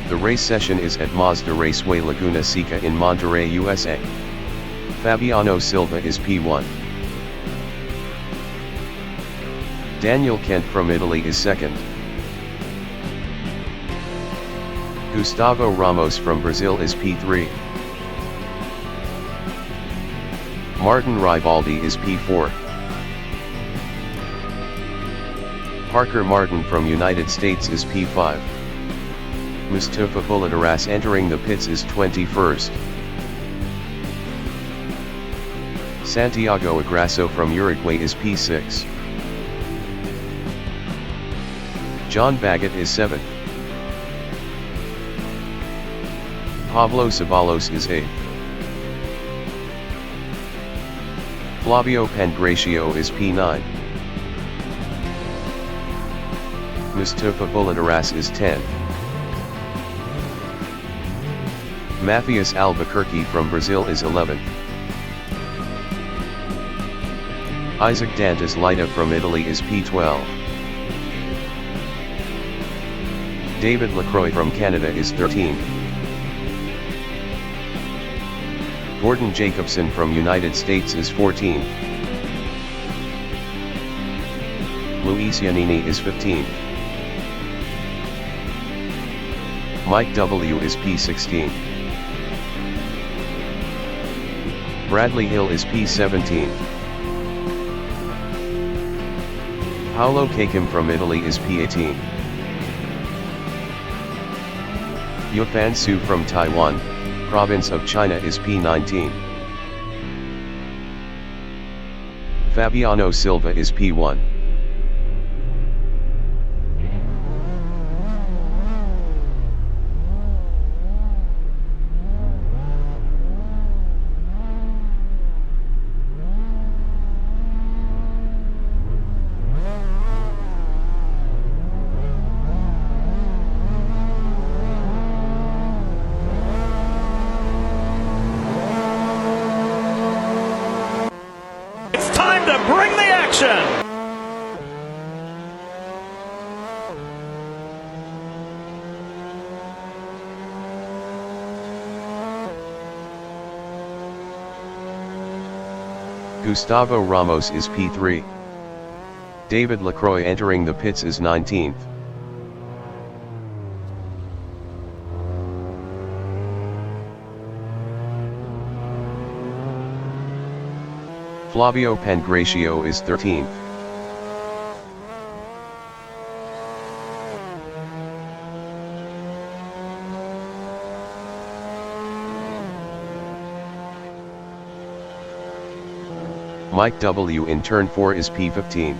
The race session is at Mazda Raceway Laguna Seca in Monterrey, USA. Fabiano Silva is P1. Daniel Kent from Italy is second. Gustavo Ramos from Brazil is P3. Martin Rivaldi is P4. Parker Martin from United States is P5. Mustafa Bulataras entering the pits is 21st. Santiago Agrasso from Uruguay is P6. John Baggett is 7th. Pablo Ceballos is 8th. Flavio Pangracio is P9. Mustafa Bulataras is 10th. Matthias Albuquerque from Brazil is 11th. Isaac Dantas Leita from Italy is P12. David Lacroix from Canada is 13th. Gordon Jacobson from United States is 14th. Luis Yanini is 15th. Mike W is P16. Bradley Hill is P17. Paolo Kakim from Italy is P18. Yufan Su from Taiwan, province of China is P19. Fabiano Silva is P1. Bring the action! Gustavo Ramos is P3. David Lacroix entering the pits is 19th. Flavio Pangracio is 13th. Mike W in turn 4 is P15.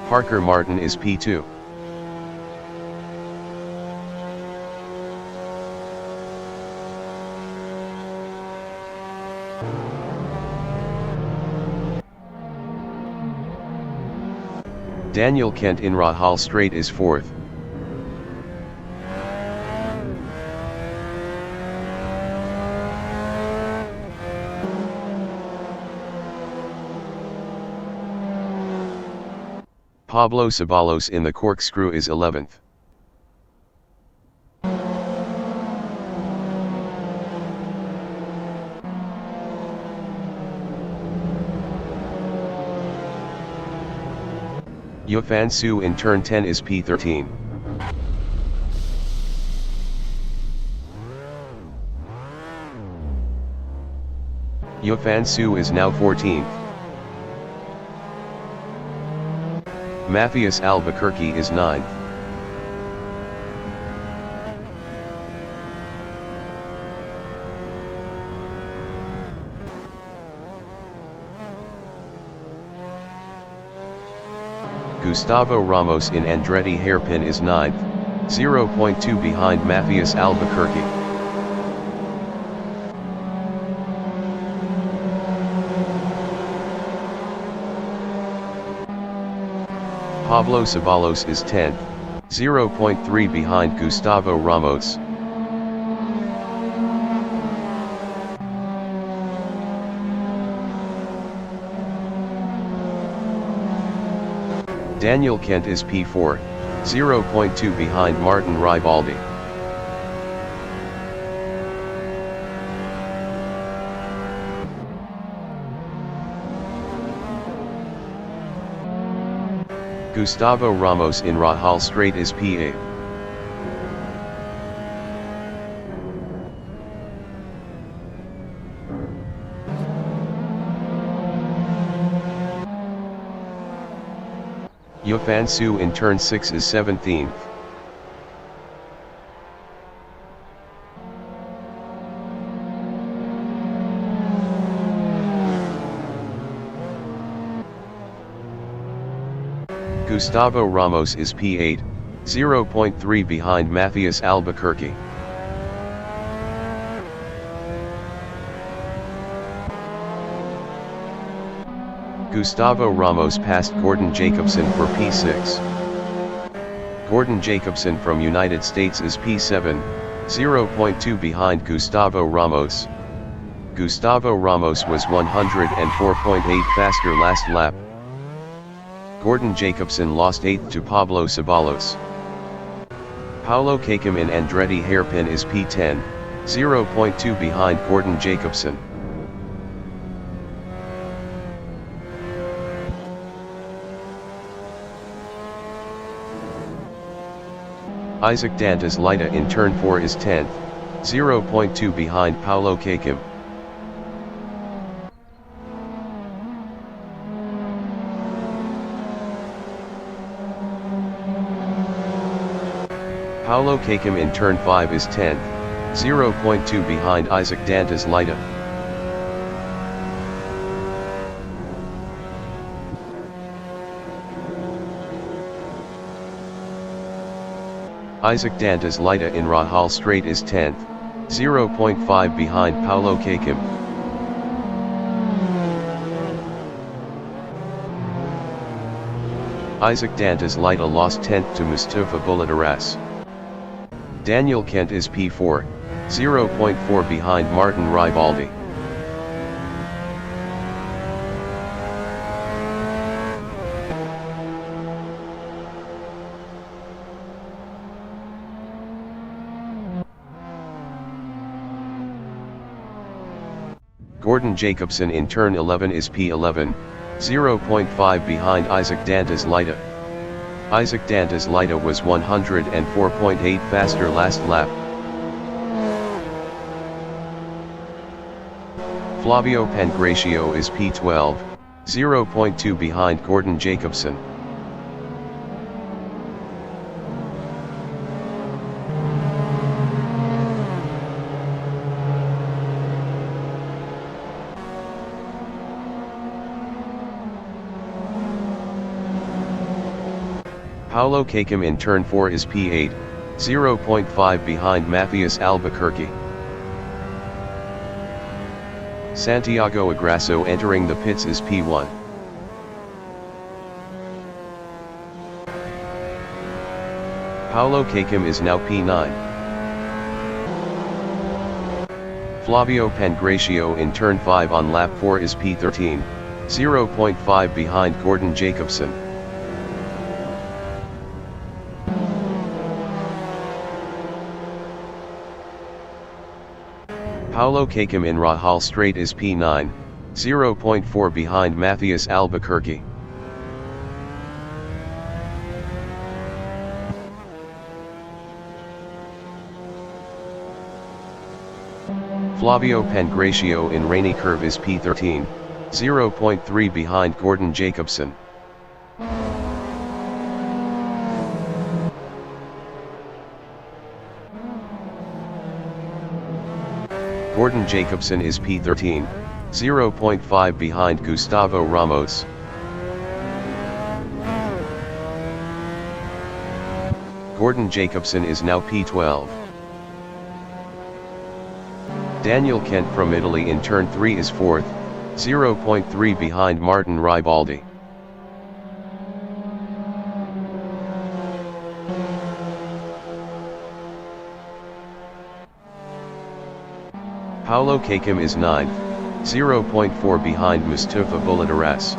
Parker Martin is P2. Daniel Kent in Rahal Strait is 4th. Pablo Ceballos in the corkscrew is 11th. Yufan Su in turn 10 is P13. Yufan Su is now 14th. Matthias Albuquerque is 9th. Gustavo Ramos in Andretti hairpin is 9th, 0.2 behind Matthias Albuquerque. Pablo Ceballos is 10th, 0.3 behind Gustavo Ramos. Daniel Kent is P4, 0.2 behind Martin Ribaldi. Gustavo Ramos in Rahal Straight is P8. Yufan Su in turn 6 is 17th. Gustavo Ramos is P8, 0.3 behind Matthias Albuquerque. Gustavo Ramos passed Gordon Jacobson for P6. Gordon Jacobson from United States is P7, 0.2 behind Gustavo Ramos. Gustavo Ramos was 104.8 faster last lap. Gordon Jacobson lost 8th to Pablo Ceballos. Paulo Kakem in Andretti Hairpin is P10, 0.2 behind Gordon Jacobson. Isaac Dantas Leita in turn 4 is 10th, 0.2 behind Paulo Kakem. Paulo Kakem in turn 5 is 10th, 0.2 behind Isaac Dantas Leita. Isaac Dantas Leita in Rahal Straight is 10th, 0.5 behind Paulo Kakem. Isaac Dantas Leita lost 10th to Mustafa Bulataras. Daniel Kent is P4, 0.4 behind Martin Ribaldi. Gordon Jacobson in turn 11 is P11, 0.5 behind Isaac Dantas Leita. Isaac Dantas Leita was 104.8 faster last lap. Flavio Pangracio is P12, 0.2 behind Gordon Jacobson. Paulo Kakem in turn 4 is P8, 0.5 behind Matthias Albuquerque. Santiago Agrasso entering the pits is P1. Paulo Kakem is now P9. Flavio Pangracio in turn 5 on lap 4 is P13, 0.5 behind Gordon Jacobson. Paulo Kakem in Rahal Straight is P9, 0.4 behind Matthias Albuquerque. Flavio Pangracio in Rainy Curve is P13, 0.3 behind Gordon Jacobson. Gordon Jacobson is P13, 0.5 behind Gustavo Ramos. Gordon Jacobson is now P12. Daniel Kent from Italy in turn 3 is 4th, 0.3 behind Martin Ribaldi. Paulo Kakem is 9th, 0.4 behind Mustafa Bulataras.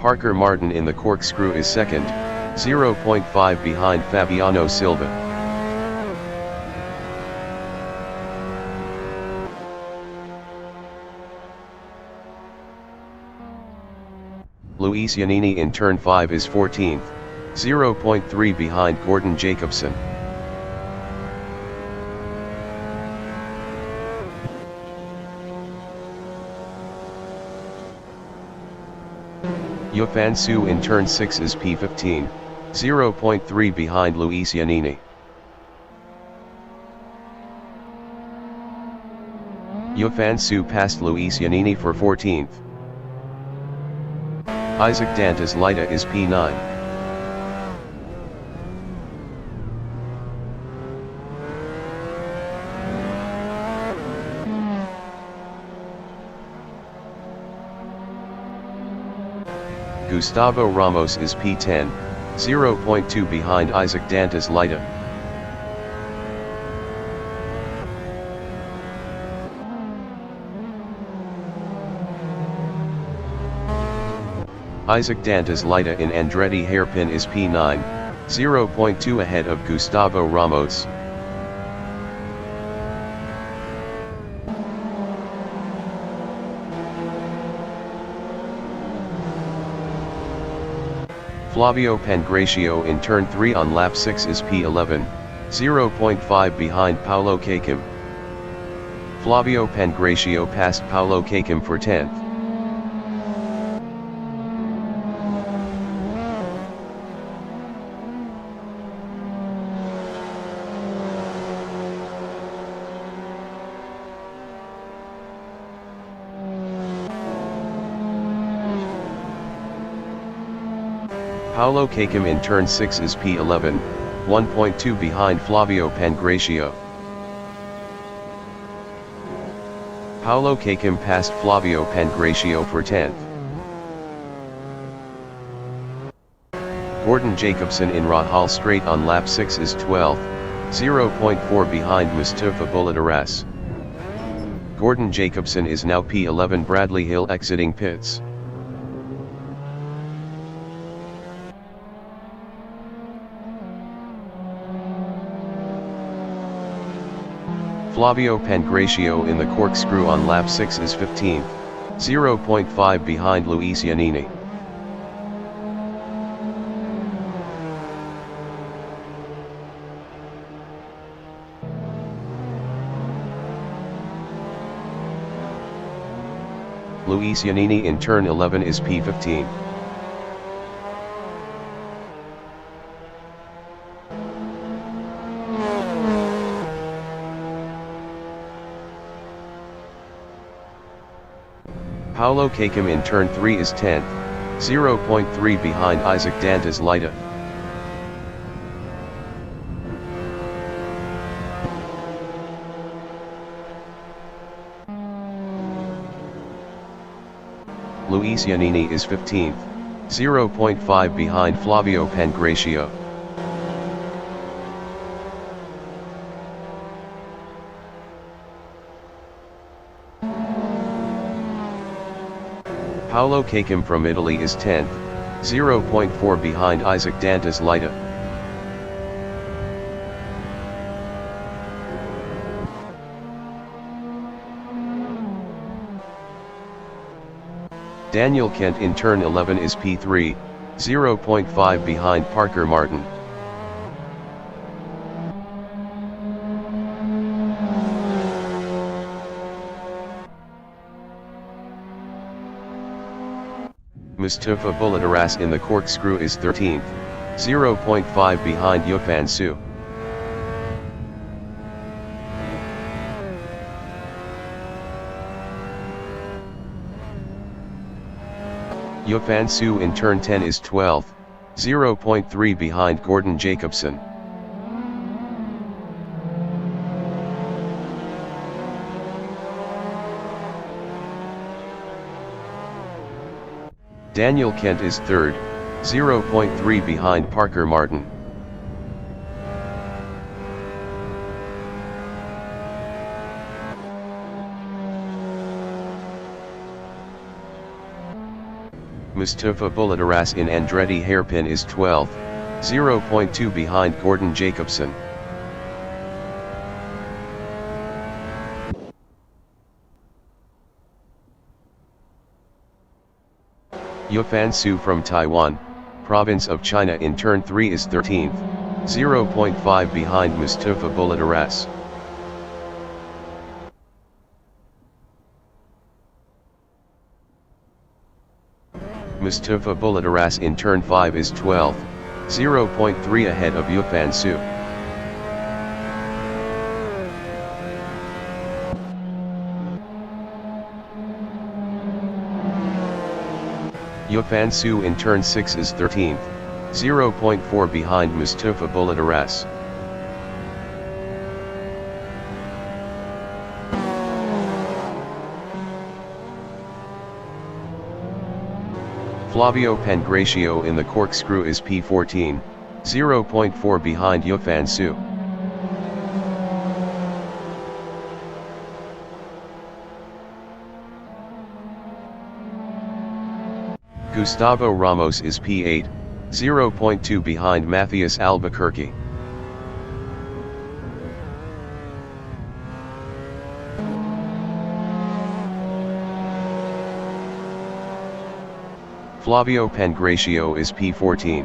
Parker Martin in the corkscrew is second, 0.5 behind Fabiano Silva. Luis Giannini in turn 5 is 14th, 0.3 behind Gordon Jacobson. Yifan Su in turn 6 is P15, 0.3 behind Luis Giannini. Yifan Su passed Luis Giannini for 14th. Isaac Dantas Lita is P9. Gustavo Ramos is P10, 0.2 behind Isaac Dantas Lita. Isaac Dantas Lita in Andretti hairpin is P9, 0.2 ahead of Gustavo Ramos. Flavio Pangracio in turn 3 on lap 6 is P11, 0.5 behind Paulo Kakim. Flavio Pangracio passed Paulo Kakim for 10th. Paulo Kakim in turn 6 is P11, 1.2 behind Flavio Pangracio. Paulo Kakim passed Flavio Pangracio for 10th. Gordon Jacobson in Rahal Straight on lap 6 is 12th, 0.4 behind Mustafa Bolitaras. Gordon Jacobson is now P11. Bradley Hill exiting pits. Flavio Pangracio in the corkscrew on lap 6 is 15th, 0.5 behind Luis Giannini. Luis Giannini in turn 11 is P15. Paulo Kakim in turn 3 is 10th, 0.3 behind Isaac Dantas Lita. Luis Giannini is 15th, 0.5 behind Flavio Pangracio. Paulo Kakim from Italy is 10th, 0.4 behind Isaac Dantas Lita. Daniel Kent in turn 11 is P3, 0.5 behind Parker Martin. Mustafa Bolitaras in the corkscrew is 13th, 0.5 behind Yifan Su. Yifan Su in turn 10 is 12th, 0.3 behind Gordon Jacobson. Daniel Kent is 3rd, 0.3 behind Parker Martin. Mustafa Bulataras in Andretti hairpin is 12th, 0.2 behind Gordon Jacobson. Yufan Su from Taiwan, province of China in turn 3 is 13th, 0.5 behind Mustafa Bulataras. Mustafa Bulataras in turn 5 is 12th, 0.3 ahead of Yufan Su. Yufan Su in turn 6 is 13th, 0.4 behind Mustafa Bulataras. Flavio Pangracio in the corkscrew is P14, 0.4 behind Yufan Su. Gustavo Ramos is P8, 0.2 behind Matthias Albuquerque. Flavio Pangracio is P14.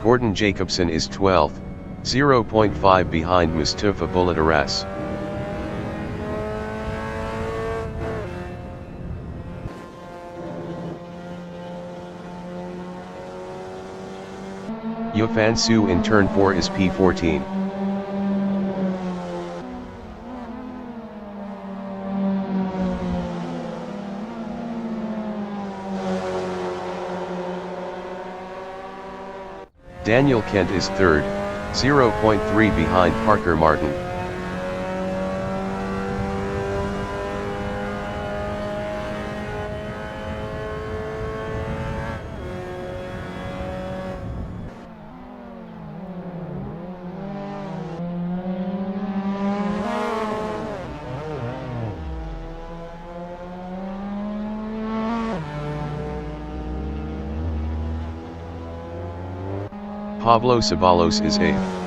Gordon Jacobson is 12th, 0.5 behind Mustafa Bulataras. Yufan Su in turn 4 is P14. Daniel Kent is 3rd, 0.3 behind Parker Martin. Pablo Ceballos is 8th.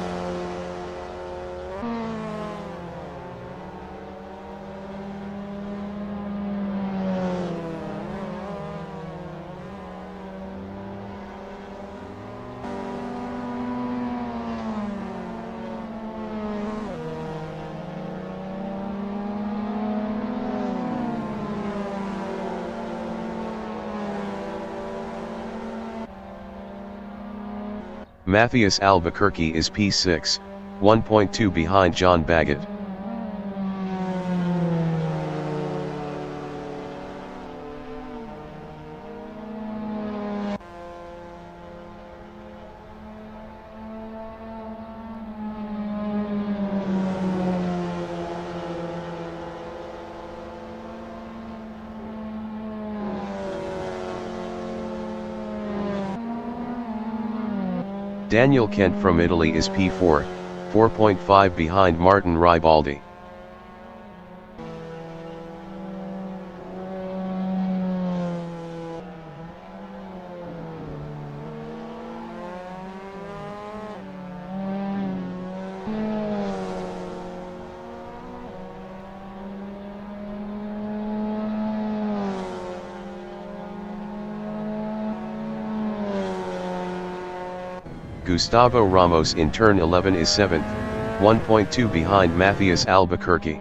Matthias Albuquerque is P6, 1.2 behind John Baggett. Daniel Kent from Italy is P4, 4.5 behind Martin Ribaldi. Gustavo Ramos in turn 11 is 7th, 1.2 behind Matthias Albuquerque.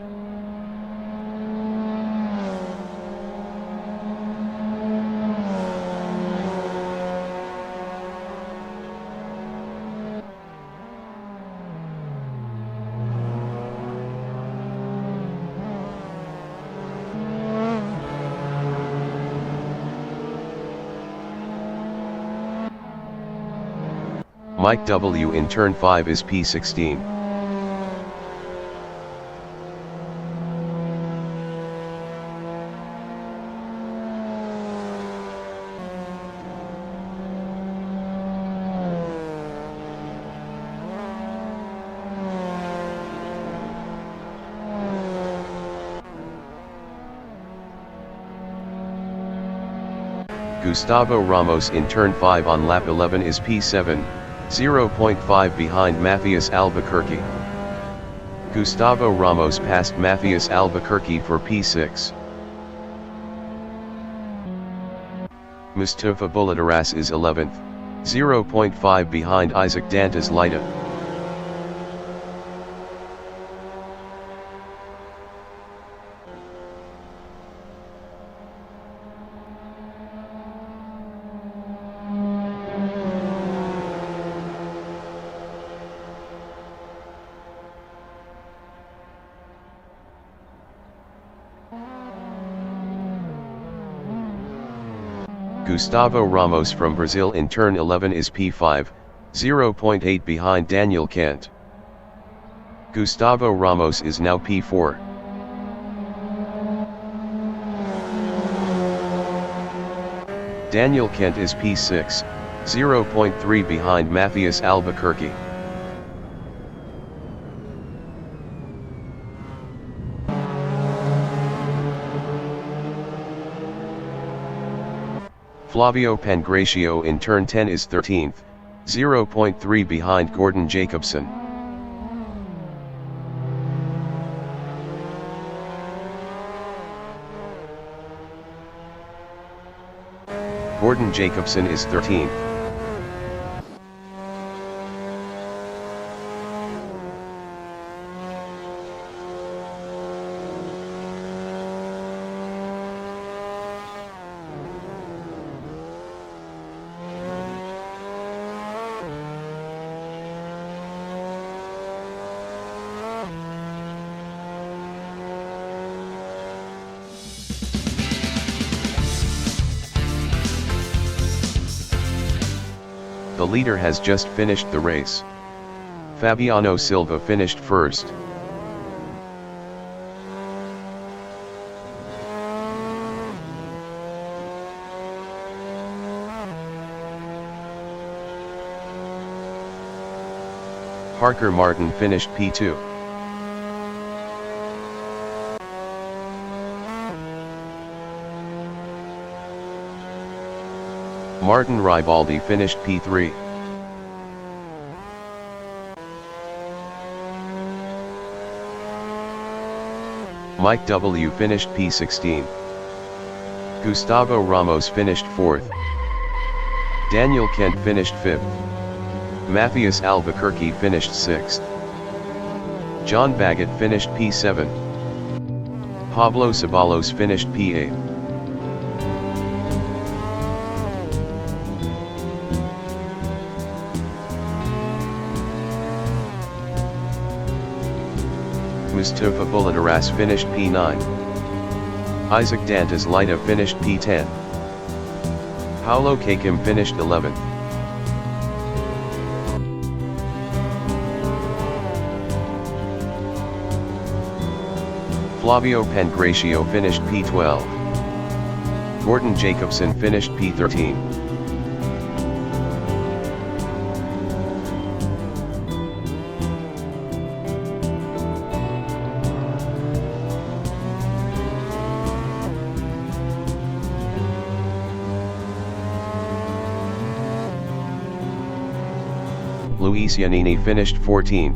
Mike W in turn 5 is P16. Gustavo Ramos in turn 5 on lap 11 is P7, 0.5 behind Matthias Albuquerque. Gustavo Ramos passed Matthias Albuquerque for P6. Mustafa Bolitaras is 11th, 0.5 behind Isaac Dantas Leita. Gustavo Ramos from Brazil in turn 11 is P5, 0.8 behind Daniel Kent. Gustavo Ramos is now P4. Daniel Kent is P6, 0.3 behind Matthias Albuquerque. Flavio Pangracio in turn 10 is 13th, 0.3 behind Gordon Jacobson. Gordon Jacobson is 13th. The leader has just finished the race. Fabiano Silva finished first. Parker Martin finished P2. Martin Ribaldi finished P3. Mike W. finished P16. Gustavo Ramos finished 4th. Daniel Kent finished 5th. Matthias Albuquerque finished 6th. John Baggett finished P7. Pablo Ceballos finished P8. Mustafa Bolitaras finished P9. Isaac Dantas Leita finished P10. Paulo Kakim finished 11th. Flavio Pangracio finished P12. Gordon Jacobson finished P13. Luis Giannini finished 14th.